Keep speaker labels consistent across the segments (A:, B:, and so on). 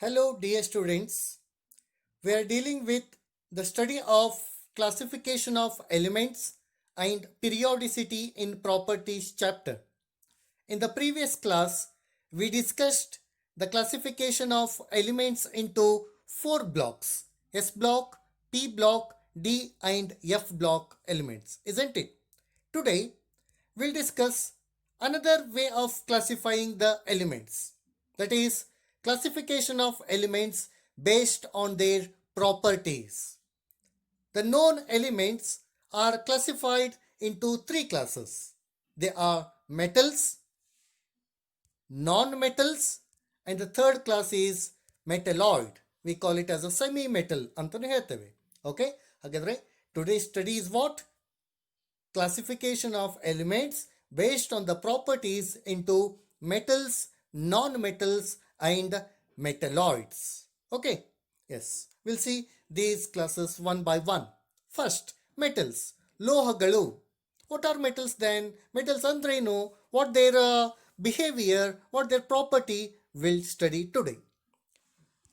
A: Hello, dear students. We are dealing with the study of classification of elements and periodicity in properties chapter. In the previous class, we discussed the classification of elements into four blocks: S block, P block, D and F block elements, isn't it? Today, we'll discuss another way of classifying the elements, that is, classification of elements based on their properties. The known elements are classified into three classes. They are metals, non-metals, and the third class is metalloid. We call it as a semi-metal ಅಂತಾನೆ ಹೇಳ್ತೇವೆ. Okay? ಹಾಗಾದ್ರೆ today's study is what? Classification of elements based on the properties into metals, non-metals and metalloids. Okay, yes, we'll see these classes one by one. First, metals, lohagalu. What are metals then? Metals andrenu, what their behavior, what their property, we'll study today.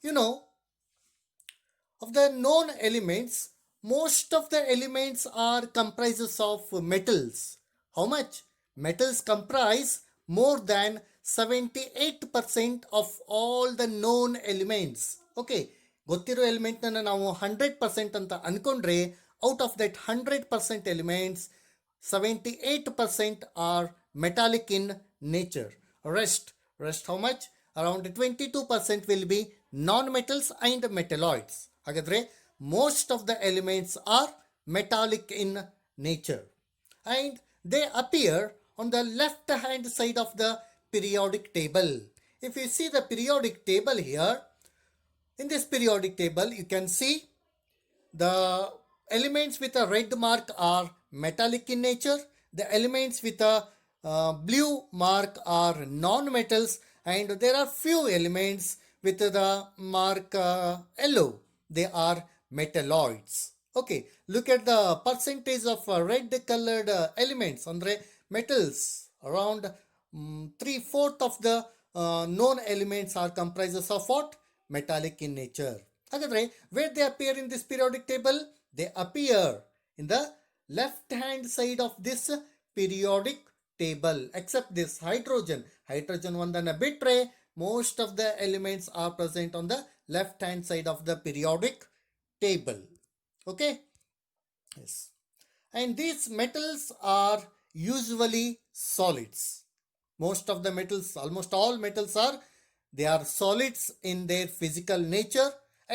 A: You know, of the known elements, most of the elements are comprises of metals. How much? Metals comprise more than 78% of all the known elements. Okay, ಗೊತ್ತಿರೋ ಎಲಿಮೆಂಟ್ನ ನಾವು 100% ಅಂತ ಅನ್ಕೊಂಡ್ರೆ out of that 100% elements 78% are metallic in nature. Rest how much? Around 22% will be non-metals and metalloids. ಹಾಗಾದರೆ most of the elements are metallic in nature and they appear on the left hand side of the periodic table. If you see the periodic table here, in this periodic table you can see the elements with a red mark are metallic in nature. The elements with a blue mark are non-metals, and there are few elements with the mark yellow. They are metalloids. Okay, look at the percentage of red colored elements andre metals. Around 3/4 of the known elements are comprises of what? Metallic in nature. Hagadre, where they appear in this periodic table? They appear in the left hand side of this periodic table, except this hydrogen. Hydrogen ಒಂದನ್ನು ಬಿಟ್ರೆ most of the elements are present on the left hand side of the periodic table. Okay, yes, and these metals are usually solids. Most of the metals, almost all metals are, they are solids in their physical nature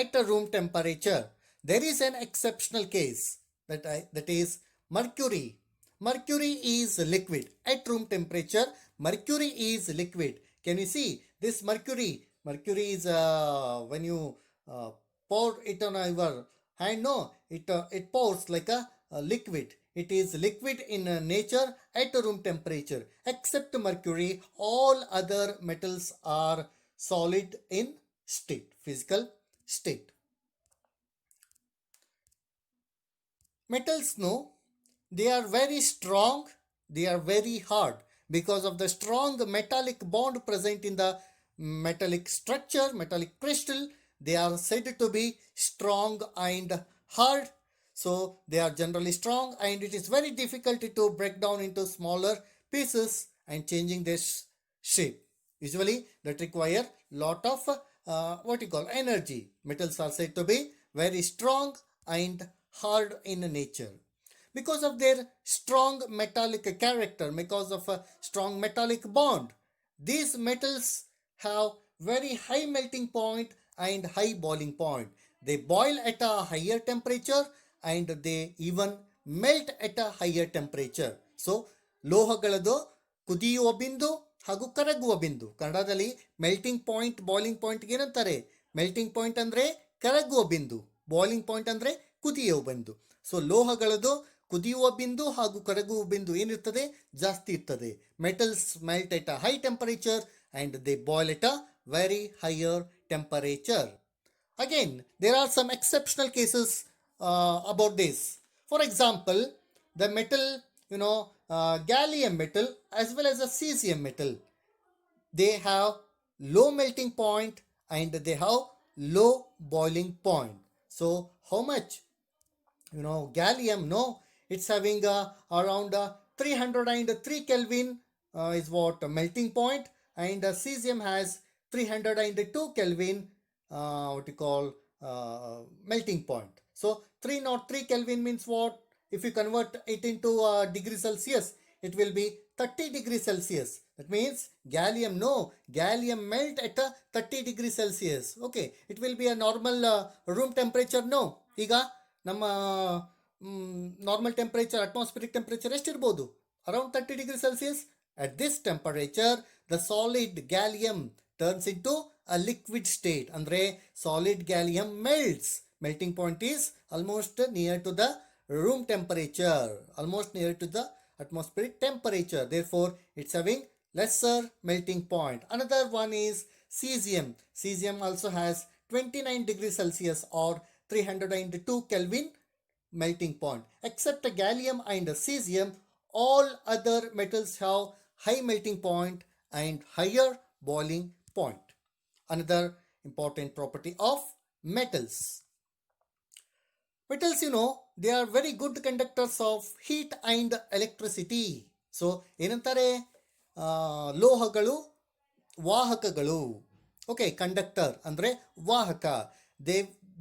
A: at a room temperature. There is an exceptional case that is mercury. Mercury is liquid at room temperature. Mercury is liquid. Can you see this mercury? Mercury is when you pour it on your hand, no, it pours like a liquid. It is liquid in nature at room temperature. Except mercury, all other metals are solid in state, physical state. Metals, no, they are very strong, they are very hard because of the strong metallic bond present in the metallic structure, metallic crystal. They are said to be strong and hard. So they are generally strong and it is very difficult to break down into smaller pieces and changing their shape. Usually that require lot of what you call energy. Metals are said to be very strong and hard in nature. Because of their strong metallic character, because of a strong metallic bond, these metals have very high melting point and high boiling point. They boil at a higher temperature and they even melt at a higher temperature. So ಲೋಹಗಳದು ಕುದಿಯುವ ಬಿಂದು ಹಾಗೂ ಕರಗುವ ಬಿಂದು. ಕನ್ನಡದಲ್ಲಿ melting point, boiling ಪಾಯಿಂಟ್ಗೆ ಏನಂತಾರೆ? Melting point ಅಂದರೆ ಕರಗುವ ಬಿಂದು, ಬಾಯ್ಲಿಂಗ್ ಪಾಯಿಂಟ್ ಅಂದರೆ ಕುದಿಯುವ ಬಿಂದು. ಸೊ ಲೋಹಗಳದು ಕುದಿಯುವ ಬಿಂದು ಹಾಗೂ ಕರಗುವ ಬಿಂದು ಏನಿರ್ತದೆ? ಜಾಸ್ತಿ ಇರ್ತದೆ. Metals melt at a high temperature and they boil at a very higher temperature. Again, there are some exceptional cases about this. For example, the metal, gallium metal as well as the cesium metal, they have low melting point and they have low boiling point. So how much? Gallium, no, it's having around 303 Kelvin is what melting point, and cesium has 302 Kelvin, what you call melting point. So 303 Kelvin means what? If you convert it into degree Celsius, it will be 30 degrees Celsius. That means gallium, no, gallium melt at 30 degrees Celsius. Okay, it will be a normal room temperature, no. ಈಗ ನಮ್ಮ normal temperature, atmospheric temperature ಎಷ್ಟಿರ್ಬೋದು? Around 30 degree Celsius. At this temperature, the solid gallium turns into a liquid state. Andre solid gallium melts. Melting point is almost near to the room temperature, almost near to the atmospheric temperature. Therefore, it's having lesser melting point. Another one is cesium. Cesium also has 29 degrees Celsius or 302 Kelvin melting point. Except gallium and cesium, all other metals have high melting point and higher boiling point. Another important property of metals. Metals, they are very good conductors of heat and electricity. So, ಏನಂತಾರೆ? ಲೋಹಗಳು ವಾಹಕಗಳು. Okay, conductor ಅಂದ್ರೆ ವಾಹಕ.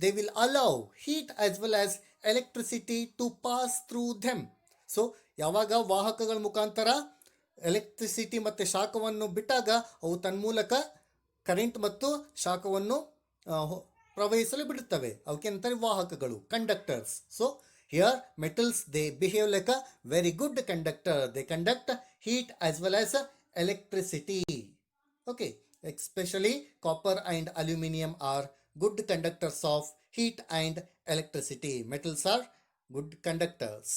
A: They will allow heat as well as electricity to pass through them. So ಯಾವಾಗ ವಾಹಕಗಳ ಮುಖಾಂತರ electricity ಮತ್ತು ಶಾಖವನ್ನು ಬಿಟ್ಟಾಗ ಅವು ತನ್ಮೂಲಕ ಕರೆಂಟ್ ಮತ್ತು ಶಾಖವನ್ನು ಪ್ರವಹಿಸಲು ಬಿಡುತ್ತವೆ. ಅವಕ್ಕೆ ಅಂತಾರೆ ವಾಹಕಗಳು, conductors. So here metals they behave like a very good conductor. They conduct heat as well as electricity. Okay, especially copper and aluminum are good conductors of heat and electricity. Metals are good conductors.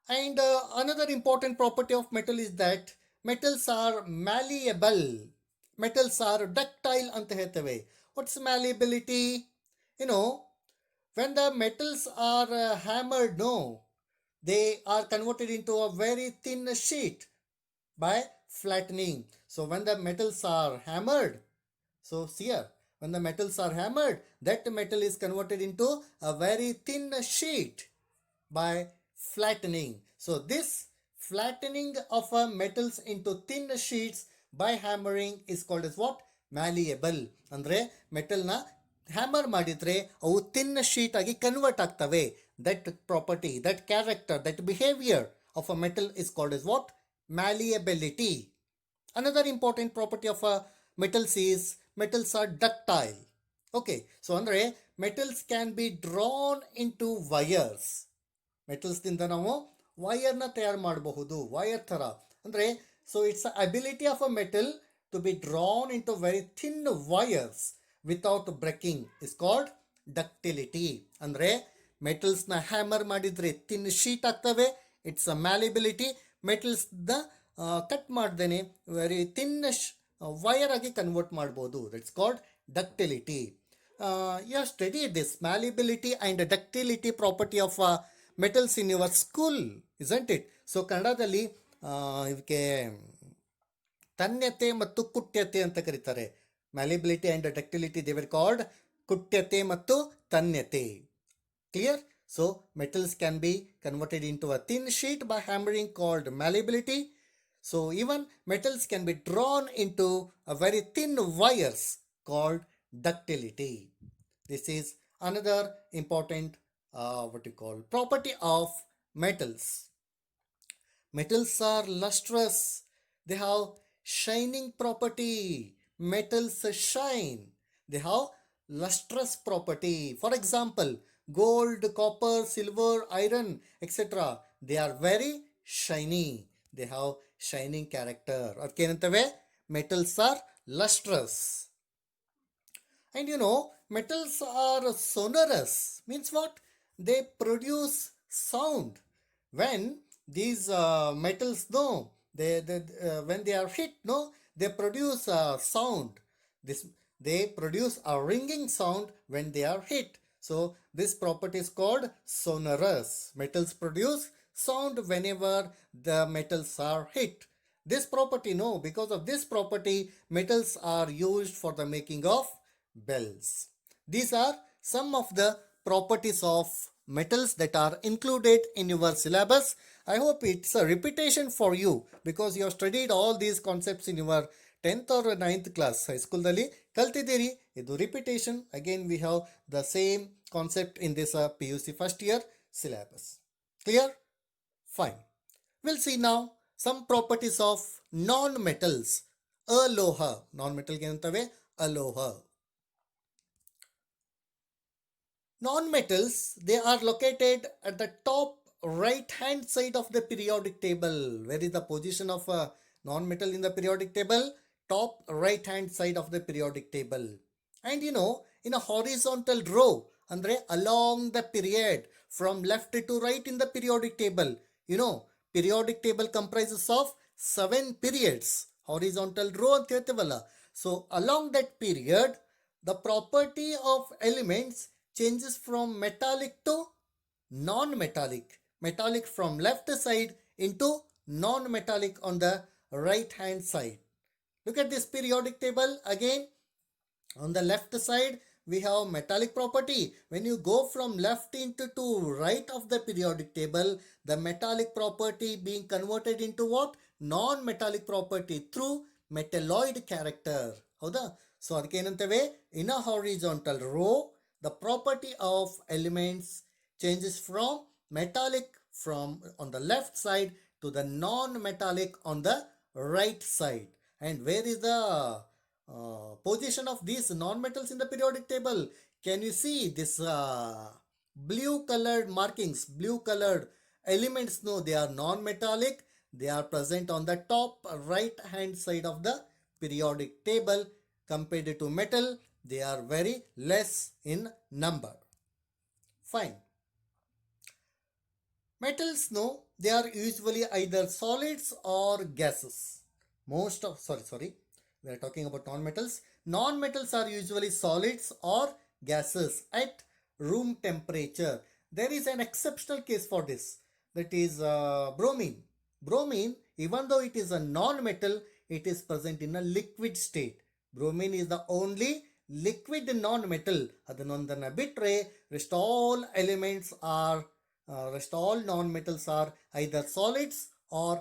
A: And another important property of metal is that metals are malleable. Metals are ductile anta ಹೇಳ್ತೇವೆ. What's malleability? When the metals are hammered, no, they are converted into a very thin sheet by flattening. So when the metals are hammered, so here, when the metals are hammered, that metal is converted into a very thin sheet by flattening. So this flattening of metals into thin sheets by hammering is called as what? Malleable. ಅಂದ್ರೆ ಮೆಟಲ್ನ hammer ಮಾಡಿದ್ರೆ ಅವು ತಿನ್ sheet ಆಗಿ convert ಆಗ್ತವೆ. That property, that character, that behavior of a metal is called as what? Malleability. Another important property of metals is metals are ductile. Okay, so andre metals can be drawn into wires. Metals ದಿಂದ ನಾವು ವೈರ್ನ ತಯಾರು ಮಾಡಬಹುದು, wire ಥರ. ಅಂದರೆ so its ability of a metal to be drawn into very thin wires without breaking is called ductility. ಅಂದರೆ ಮೆಟಲ್ಸ್ನ hammer ಮಾಡಿದರೆ thin sheet ಆಗ್ತವೆ. It's a malleability. ಮೆಟಲ್ಸ್ನ ಕಟ್ ಮಾಡ್ದೇನೆ ವೆರಿ ಥಿನ್ ವೈರ್ ಆಗಿ ಕನ್ವರ್ಟ್ ಮಾಡ್ಬೋದು. That's called ductility. You have studied this malleability and ductility property of metals in your school, isn't it? So ಕನ್ನಡದಲ್ಲಿ ಇದಕ್ಕೆ ತನ್ಯತೆ ಮತ್ತು ಕುಟ್ಯತೆ ಅಂತ ಕರೀತಾರೆ. Malleability and ductility they were called ಕುಟ್ಯತೆ ಮತ್ತು ತನ್ಯತೆ. Clear? So metals can be converted into a thin sheet by hammering called malleability. So even metals can be drawn into a very thin wires called ductility. This is another important property of metals. Metals are lustrous. They have shining property. Metals shine. They have lustrous property. For example, gold, copper, silver, iron, etc. They are very shiny. They have shining character. ಅದಕ್ಕೆ ಏನಂತವೆ? Metals are lustrous. And metals are sonorous. Means what? They produce sound. When these metals, when they are hit, they produce sound. They produce a ringing sound when they are hit. So this property is called sonorous. Metals produce sound whenever the metals are hit. This property? No, because of this property, metals are used for the making of bells. These are some of the properties of metals that are included in your syllabus. I hope it's a repetition for you because you have studied all these concepts in your 10th or 9th class high school dali kaltidiri. Idu repetition. Again we have the same concept in this PUC first year syllabus. Clear? Fine. We'll see now some properties of non-metals. Aloha. Non-metal ಏನಂತವೆ? Aloha. Non-metals, they are located at the top right hand side of the periodic table. Where is the position of a non-metal in the periodic table? Top right hand side of the periodic table. And you know, in a horizontal row, andre along the period from left to right in the periodic table. You know, periodic table comprises of 7 periods. Horizontal row ಅಂತ ಹೇಳ್ತೀವಲ್ಲ. So along that period, the property of elements changes from metallic to non-metallic. Metallic from left side into non-metallic on the right hand side. Look at this periodic table again. On the left side, we have metallic property. When you go from left into to right of the periodic table, the metallic property being converted into what? Non-metallic property through metalloid character. ಹೌದಾ? So ಅದಕ್ಕೆ ಏನಂತೇವೆ? In a horizontal row, the property of elements changes from metallic from on the left side to the non-metallic on the right side. And where is the position of these non-metals in the periodic table? Can you see this blue colored markings, blue colored elements? No, they are non-metallic. They are present on the top right hand side of the periodic table. Compared to metal, they are very less in number. Fine. Metals, no, they are usually either solids or gases. Most of, sorry, we are talking about non-metals. Non-metals are usually solids or gases at room temperature. There is an exceptional case for this. That is bromine. Bromine, even though it is a non-metal, it is present in a liquid state. Bromine is the only liquid non-metal. ಅದನ್ನೊಂದನ್ನು ಬಿಟ್ಟರೆ rest all elements are rest all non-metals are either solids or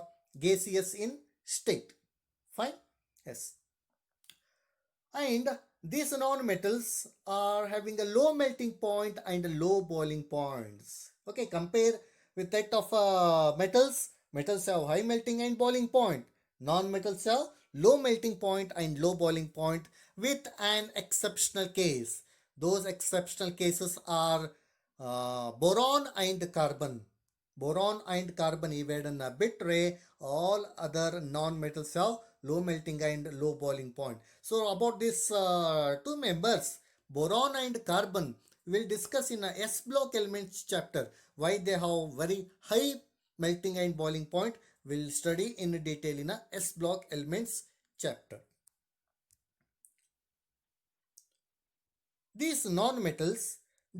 A: gaseous in state. Fine? Yes. And these non-metals are having a low melting point and a low boiling points. Okay, compare with that of metals. Metals have high melting and boiling point. Non-metals have low melting point and low boiling point with an exceptional case. Those exceptional cases are boron and carbon. Boron and carbon ಇವೆರಡನ್ನ ಬಿಟ್ಟರೆ all other non-metals have low melting and low boiling point. So about these two members, boron and carbon, we'll discuss in a S block elements chapter why they have very high melting and boiling point. We'll study in detail in a S block elements chapter. These non-metals,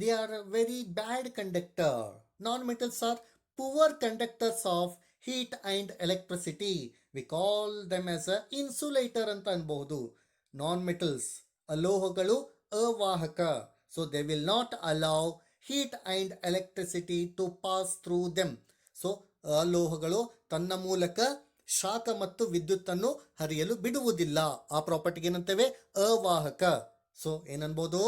A: they are a very bad conductor. Non-metals are poor conductors of heat and electricity. We call them as a insulator ಅಂತ ಅನ್ಬಹುದು. Non-metals, ಅಲೋಹಗಳು ಅವಾಹಕ. So they will not allow heat and electricity to pass through them. So ಅಲೋಹಗಳು ತನ್ನ ಮೂಲಕ ಶಾಖ ಮತ್ತು ವಿದ್ಯುತ್ತನ್ನು ಹರಿಯಲು ಬಿಡುವುದಿಲ್ಲ. ಆ ಪ್ರಾಪರ್ಟಿಗೆ ಏನಂತೇವೆ? ಅವಾಹಕ. So ಏನನ್ಬೋದು?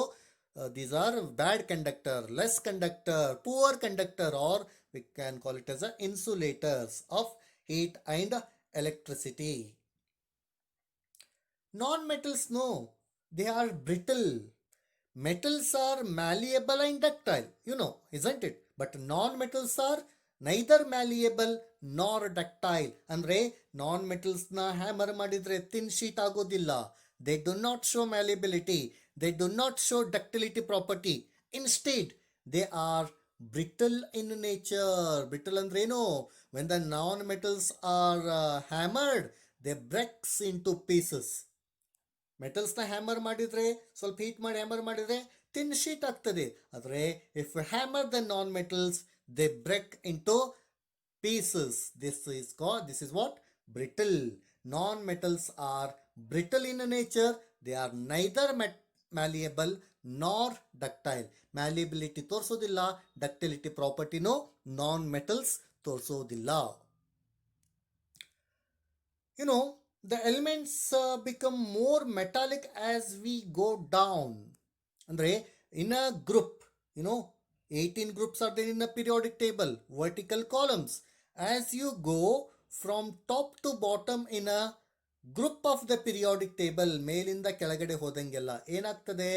A: These are bad conductor, less conductor, poor conductor, or we can call it as a insulators of heat and electricity. Non-metals, no, they are brittle. Metals are malleable and ductile, you know, isn't it? But non-metals are neither malleable nor ductile. ಅಂದ್ರೆ non-metals ನ hammer ಮಾಡಿದ್ರೆ thin sheet ಆಗೋದಿಲ್ಲ. They do not show malleability. They do not show ductility property. Instead, they are brittle in nature. Brittle ಅಂದ್ರೆ ಏನು? When the non-metals are hammered, they breaks into pieces. ಮೆಟಲ್ಸ್ನ hammer ಮಾಡಿದರೆ, ಸ್ವಲ್ಪ heat ಮಾಡಿ hammer ಮಾಡಿದರೆ thin sheet ಆಗ್ತದೆ. ಆದರೆ if hammer the non metals, they break into pieces. This is what? Brittle. Non-metals are brittle in nature. They are neither malleable nor ductile. Malleability ತೋರಿಸೋದಿಲ್ಲ, ductility ಪ್ರಾಪರ್ಟಿನೂ non metals ತೋರಿಸೋದಿಲ್ಲ. The elements become more metallic as we go down. Andre, in a group, 18 groups are there in a periodic table, vertical columns. As you go from top to bottom in a group of the periodic table, ಮೇಲಿಂದ ಕೆಳಗಡೆ ಹೋದಂಗೆಲ್ಲ ಏನಾಗ್ತದೆ,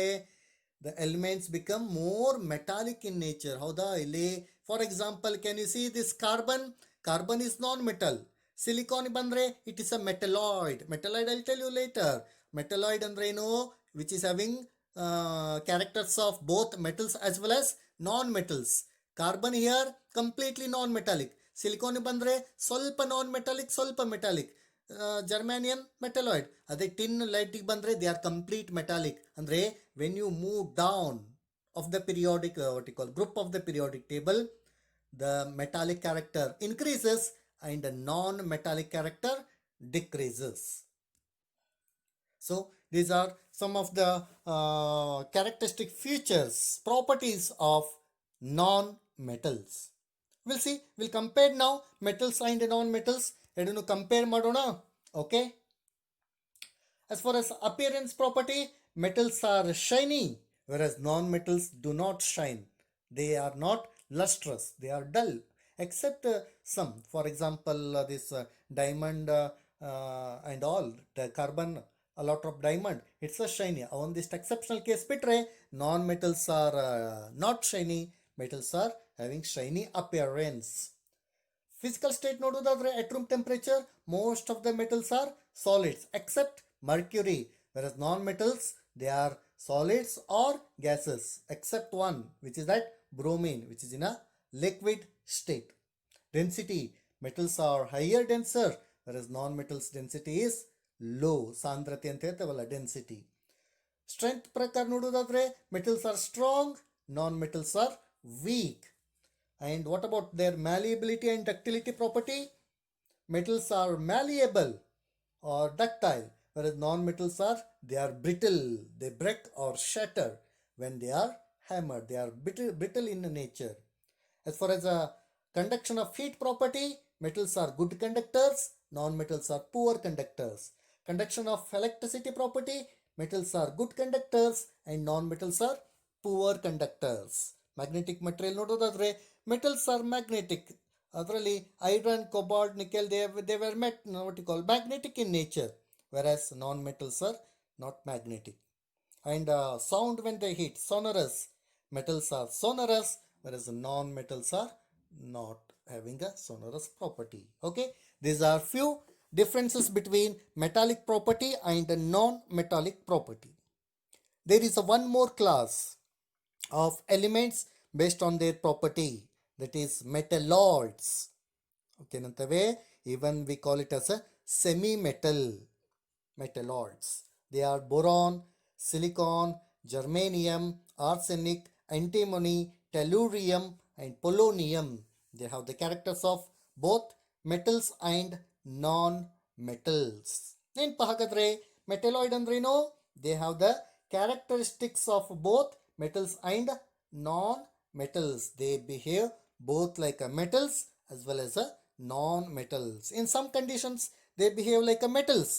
A: the elements become more metallic in nature. ಹೌದಾ? ಇಲ್ಲಿ for example, can U see this carbon is non-metal. Silicon ಬಂದ್ರೆ it is a metalloid. I'll tell you later. Metalloid ಅಂದ್ರೆ ಏನು, which is having characters of both metals as well as non-metals. Carbon here completely non-metallic. Silicon ಬಂದ್ರೆ ಸ್ವಲ್ಪ non-metallic, ಸ್ವಲ್ಪ metallic. Germanium metalloid. ಅದೇ tin light ಬಂದ್ರೆ they are complete metallic. ಅಂದ್ರೆ when you move down of the periodic group of the periodic table, the metallic character increases and the non-metallic character decreases. So these are some of the characteristic features, properties of non-metals. We'll compare now metals and non-metals. Edunu compare madona. Okay. As far as appearance property, metals are shiny, whereas non-metals do not shine. They are not lustrous. They are dull. Except some, for example, this diamond and all, the carbon, a lot of diamond, it's a shiny. On this exceptional case bitre, non-metals are not shiny, metals are having shiny appearance. Physical state nodudadre, at room temperature, most of the metals are solids except mercury, whereas non-metals, they are solids or gases except one, which is that bromine, which is in a liquid state. Density, metals are higher, denser, whereas non-metals density is low. Sandrati anta ಹೇಳ್ತೇವಲ್ಲ, density. Strength ಪ್ರಕಾರ ನೋಡೋದಾದ್ರೆ metals are strong, non-metals are weak. And what about their malleability and ductility property? Metals are malleable or ductile, whereas non-metals they are brittle. They break or shatter when they are hammered. They are brittle in nature. As far as conduction of heat property, metals are good conductors, non-metals are poor conductors. Conduction of electricity property, metals are good conductors and non-metals are poor conductors. Magnetic material nododadre, metals are magnetic. Adralli iron, cobalt, nickel, they were what you call magnetic in nature, whereas non-metals are not magnetic. And sound when they hit, sonorous. Metals are sonorous, whereas non-metals are not having a sonorous property. Okay, these are few differences between metallic property and non-metallic property. There is one more class of elements based on their property, that is metalloids. Okay, nantave, even we call it as a semi-metal metalloids. They are boron, silicon, germanium, arsenic, antimony, tellurium and polonium. They have the characters of both metals and non-metals. ನೆನಪು ಹಾಗಾದ್ರೆ metalloid ಅಂದ್ರೇನು? They have the characteristics of both metals and non-metals. They behave both like a metals as well as a non-metals. In some conditions they behave like a metals.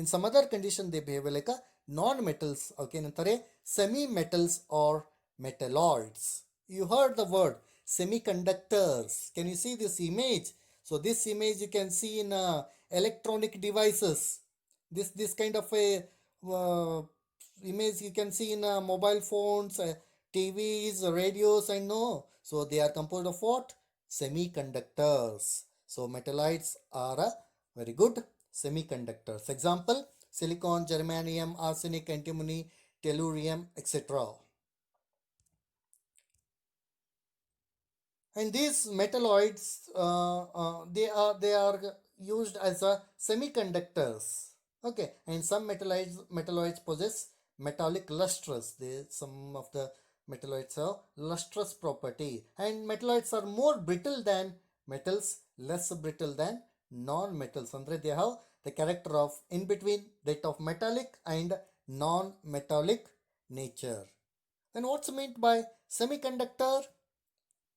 A: In some other condition they behave like a non-metals. Okay, ನಂತಾರೆ semi-metals or metalloids. You heard the word semiconductors. Can you see this image? So this image you can see in electronic devices. This kind of a image you can see in mobile phones, TVs, radios, and no. So they are composed of what? Semiconductors. So metalloids are very good semiconductors. Example: silicon, germanium, arsenic, antimony, tellurium, etc. And these metalloids, they are used as semiconductors. Okay, and some metalloids possess metallic lustrous. Some of the metalloids have lustrous property, and metalloids are more brittle than metals, less brittle than non-metals. Andre they have the character of in between that of metallic and non-metallic nature. Then what's meant by semiconductor?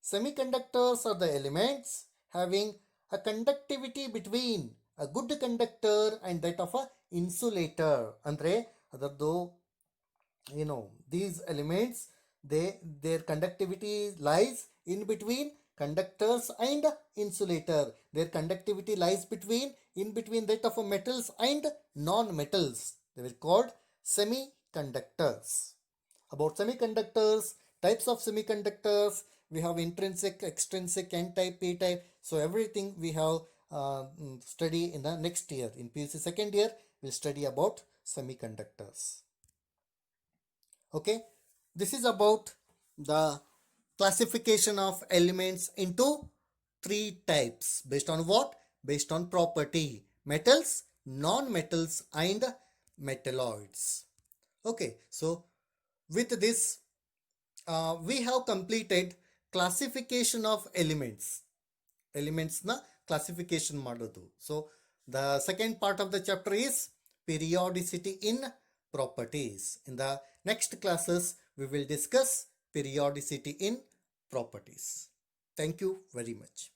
A: Semiconductors are the elements having a conductivity between a good conductor and that of a insulator. Andre ಅದರದ್ದು these elements, their conductivity lies in between conductors and insulator. Their conductivity lies in between that of a metals and non-metals. They were called semiconductors. About semiconductors, types of semiconductors, we have intrinsic, extrinsic, n-type, p-type. So everything we have study in the next year. In PUC second year, we'll study about semiconductors. Okay, this is about the classification of elements into three types. Based on what? Based on property: metals, non-metals, and metalloids. Okay, so with this we have completed classification of elements na classification ಮಾಡೋದು. So the second part of the chapter is periodicity in properties. In the next classes we will discuss periodicity in properties. Thank you very much.